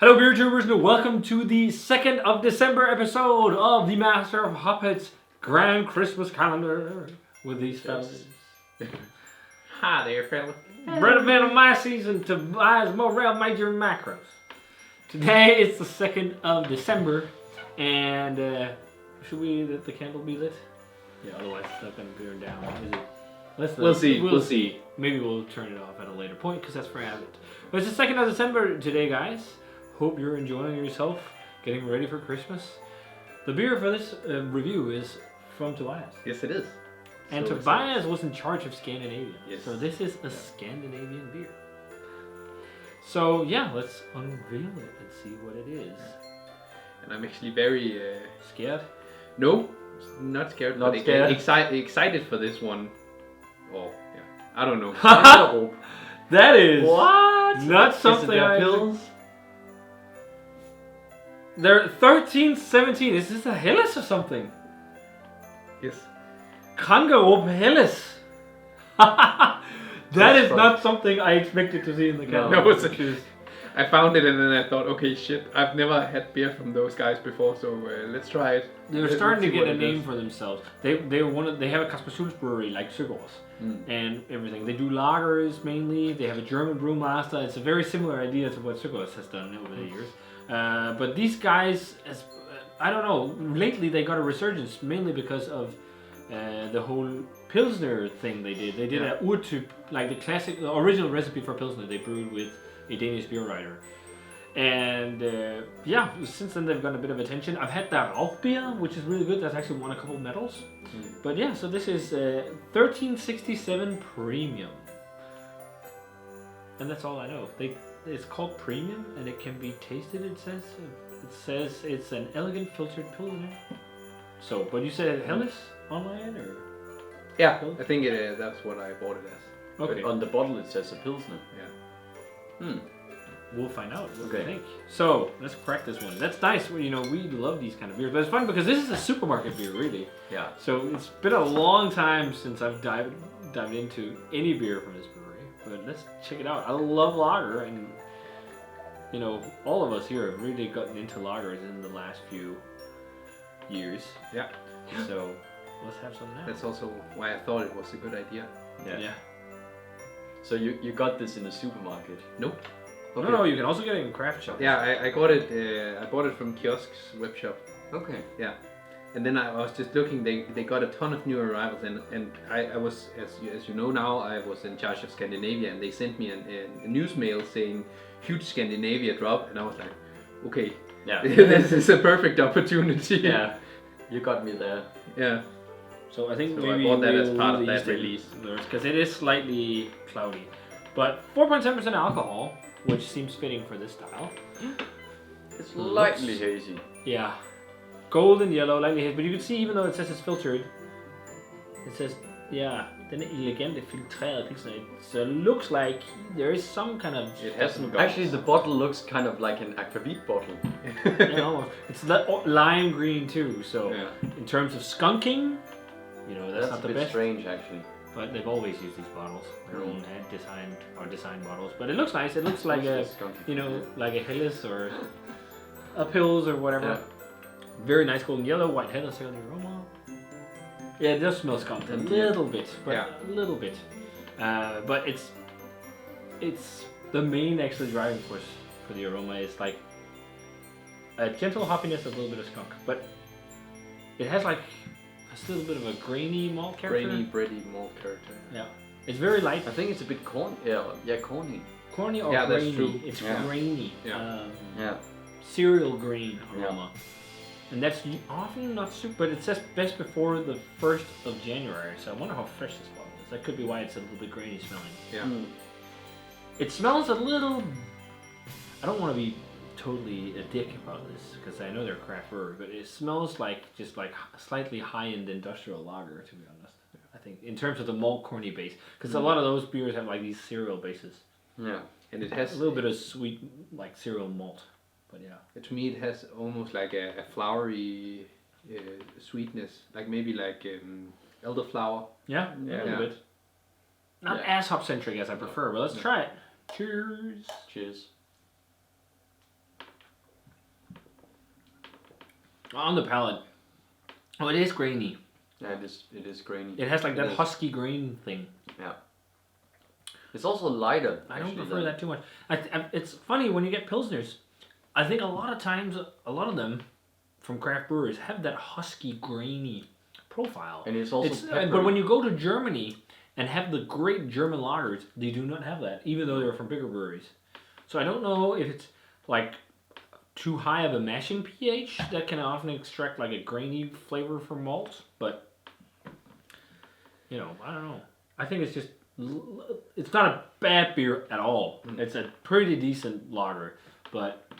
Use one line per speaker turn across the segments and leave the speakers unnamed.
Hello beer tubers and welcome to the 2nd of December episode of the Master of Hoppets Grand Christmas Calendar with these fellas.
Hi there, fella.
Bred a man of my season to buy more real major macros. Today it's the 2nd of December and should we let the candle be lit? Yeah, otherwise it's not going to burn down, is it?
We'll see.
Maybe we'll turn it off at a later point because that's for habit. But it's the 2nd of December today, guys. Hope you're enjoying yourself, getting ready for Christmas. The beer for this review is from Tobias.
Yes, it is.
And
So
Tobias was in charge of Scandinavia.
Yes.
So this is a Scandinavian beer. So yeah, let's unveil it and see what it is.
And I'm actually very
Scared?
no, not scared.
Not
but
scared.
Excited for this one. Oh yeah, I don't know.
That is
What?
not
Is it
something
their
I...
pills?
They're 13, 17. Is this a Helles or something?
Yes.
Congo op Helles. That
That's
is
fun.
not something I expected to see in the calendar.
No, it's I found it and then I thought, okay, shit, I've never had beer from those guys before, so let's try it.
They're
Let's
starting to
see
get
what
a
it
name
is.
for themselves. They have a Kasper brewery like Søgaards and everything. They do lagers mainly. They have a German brewmaster. It's a very similar idea to what Søgaards has done over the years. But these guys, I don't know. Lately they got a resurgence mainly because of the whole Pilsner thing they did. They did a urtyp, like the original recipe for Pilsner. They brewed with a Danish beer writer. And since then they've gotten a bit of attention. I've had that Rauch beer, which is really good. That's actually won a couple medals. But yeah, so this is 1367 Premium. And that's all I know. It's called Premium and it can be tasted, it says it's an elegant filtered Pilsner. So, but you said Helles online or?
Yeah, I think that's what I bought it as.
Okay.
On the bottle it says a Pilsner.
Yeah.
We'll find out what we
Okay.
think. So let's crack this one. That's nice. We love these kind of beers, but it's fun because this is a supermarket beer, really.
Yeah.
So it's been a long time since I've dived into any beer from this brewery. But let's check it out. I love lager, and all of us here have really gotten into lagers in the last few years.
Yeah.
So let's have some now.
That's also why I thought it was a good idea.
Yeah.
So you got this in a supermarket?
Nope.
Okay. No, you can also get it in craft shops.
Yeah, I got it. I bought it from Kiosk's web shop.
Okay.
Yeah, and then I was just looking. They got a ton of new arrivals, and I was, as you know now, I was in charge of Scandinavia, and they sent me a news mail saying huge Scandinavia drop, and I was like, okay,
Yeah.
this is a perfect opportunity.
Yeah. You got me there.
Yeah.
So I think
So
maybe
I bought that as
we'll
part of
leave
that
the
release.
because it is slightly cloudy, but 4.7% alcohol, which seems fitting for this style.
It's lightly hazy.
Yeah, golden yellow, lightly hazy. But you can see, even though it says it's filtered, it says den elegante filtrerede pilsner. So it looks like there is some kind of
It has some
Actually, the bottle looks kind of like an aquavit bottle.
almost. It's lime green too. So
Yeah.
in terms of skunking, that's not
a
the
bit
best.
strange, actually.
But they've always used these bottles, their own designed bottles. But it looks nice. It looks like a, like a Helles or a Pils or whatever.
Yeah.
Very nice golden yellow, white Helles on the aroma. Yeah, it does smell skunk a little bit, but a little bit. But it's the main actually driving force for the aroma is like a gentle hoppiness, a little bit of skunk, but it has like a little bit of a grainy malt character.
Grainy, bready malt character.
Yeah, it's very light.
I think it's a bit corny. Yeah, corny.
Corny or
Yeah, that's
grainy?
true.
It's
Yeah.
grainy.
Yeah.
Yeah.
Cereal grain aroma. And that's often not super, but it says best before the 1st of January. So I wonder how fresh this bottle is. That could be why it's a little bit grainy smelling.
Yeah.
It smells a little. I don't want to be totally a dick about this because I know they're craft brewery, but it smells like just like slightly high-end industrial lager, to be honest. I think in terms of the malt corny base, because a lot of those beers have like these cereal bases.
Yeah.
And it
A
has
little bit of sweet, like cereal malt, but yeah.
To me, it has almost like a flowery sweetness, like maybe like elderflower.
Yeah,
Yeah.
a little bit. Not as hop centric as I prefer, but let's try it. Cheers.
Cheers.
On the palate. Oh, it is grainy.
Yeah, it is grainy.
It has like that
is.
husky grain thing.
Yeah. It's also lighter.
I don't prefer that too much. It's funny when you get Pilsners. I think a lot of times, a lot of them from craft brewers have that husky, grainy profile.
And it's also peppery.
But when you go to Germany and have the great German lagers, they do not have that, even though they're from bigger breweries. So I don't know if it's like too high of a mashing pH that can often extract like a grainy flavor from malts, but you know, I don't know. I think it's just, it's not a bad beer at all. It's a pretty decent lager, but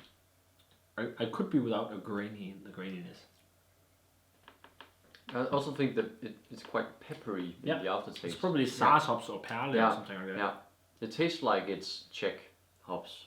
I could be without the graininess.
I also think that it's quite peppery in the aftertaste.
It's probably Saaz hops or Perle or something like that.
Yeah, it tastes like it's Czech hops.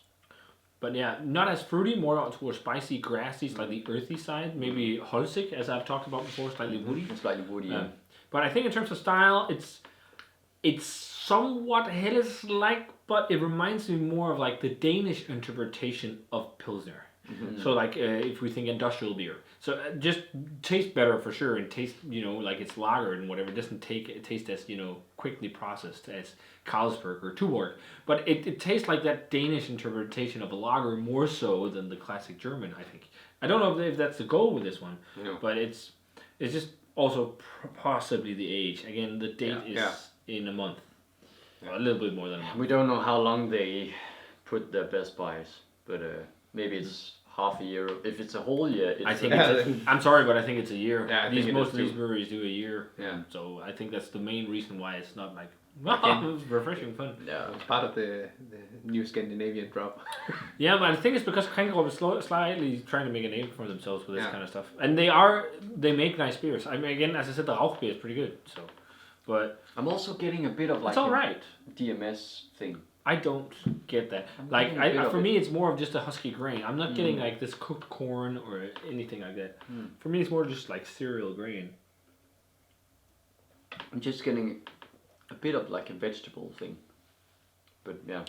But yeah, not as fruity, more towards spicy, grassy, slightly earthy side. Maybe holzig, as I've talked about before, slightly woody.
It's slightly woody, yeah.
But I think in terms of style, it's somewhat Helles-like, but it reminds me more of like the Danish interpretation of Pilsner. Mm-hmm. So like if we think industrial beer, so just tastes better for sure, and taste, you know, like it's lagered and whatever. It doesn't taste as, you know, quickly processed as Carlsberg or Tuborg, but it tastes like that Danish interpretation of a lager more so than the classic German. I think. I don't know if that's the goal with this one, but it's just also possibly the age. Again, the date is in a month, a little bit more than a month.
We don't know how long they put their best buys, but maybe it's half a year. If it's a whole year,
I think I'm sorry, but I think it's a year.
Yeah,
most of these breweries do a year.
Yeah.
So I think that's the main reason why it's not like, it was refreshing fun.
Yeah. It's part of the new Scandinavian drop.
Yeah, but I think it's because Krankerup is slightly trying to make a name for themselves with this kind of stuff. And they make nice beers. I mean, again, as I said, the Rauch beer is pretty good. So, but
I'm also getting a bit of like
it's all right.
DMS thing.
I don't get that. Like, for me, it's more of just a husky grain. I'm not getting like this cooked corn or anything like that. For me, it's more just like cereal grain.
I'm just getting a bit of like a vegetable thing. But yeah.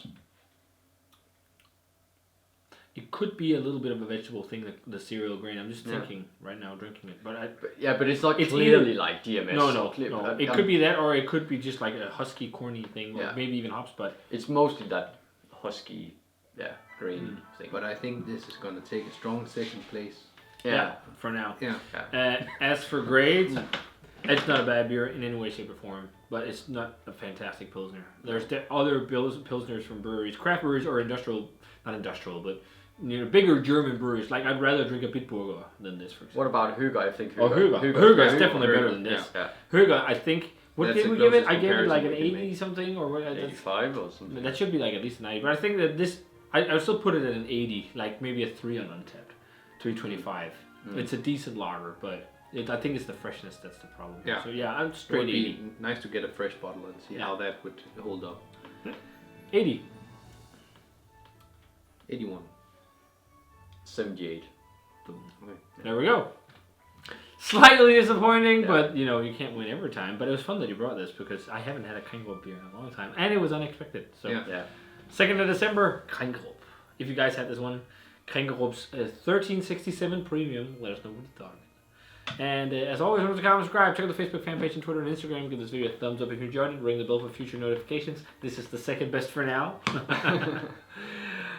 It could be a little bit of a vegetable thing, the cereal grain. I'm just thinking right now, drinking it. But
it's not clearly like DMS.
No. It could be that, or it could be just like a husky, corny thing, or maybe even hops. But
it's mostly that husky, grain thing.
But I think this is going to take a strong second place.
Yeah, for now.
Yeah.
As for grades, it's not a bad beer in any way, shape, or form. But it's not a fantastic Pilsner. There's other Pilsners from breweries, craft breweries, or not industrial, but bigger German breweries. Like, I'd rather drink a Bitburger than this, for example.
What about Hüger? I think
Hüger is definitely better than this.
Yeah.
Hüger, I think. What did we give it? I gave it like an 80
make.
Something, or what? 85 or something.
That should be like at least 90. But I think that this, I would still put it at an 80, like maybe a 3 on Untapped, 325. It's a decent lager, but I think it's the freshness that's the problem.
Yeah.
So yeah, I'm straight 80.
It would be nice to get a fresh bottle and see how that would hold up.
80.
81.
78.
Boom.
Okay.
There we go. Slightly disappointing, but you can't win every time. But it was fun that you brought this because I haven't had a Krankerup beer in a long time, and it was unexpected. So 2nd of December, Krankerup. If you guys had this one, Krankerup's 1367 Premium. Let us know what you thought. And as always, remember to comment, subscribe, check out the Facebook fan page and Twitter and Instagram. Give this video a thumbs up if you enjoyed it. Ring the bell for future notifications. This is the second best for now.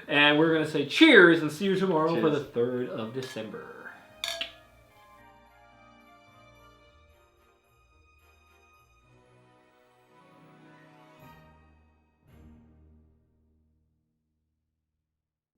And we're going to say cheers and see you tomorrow for the 3rd of December.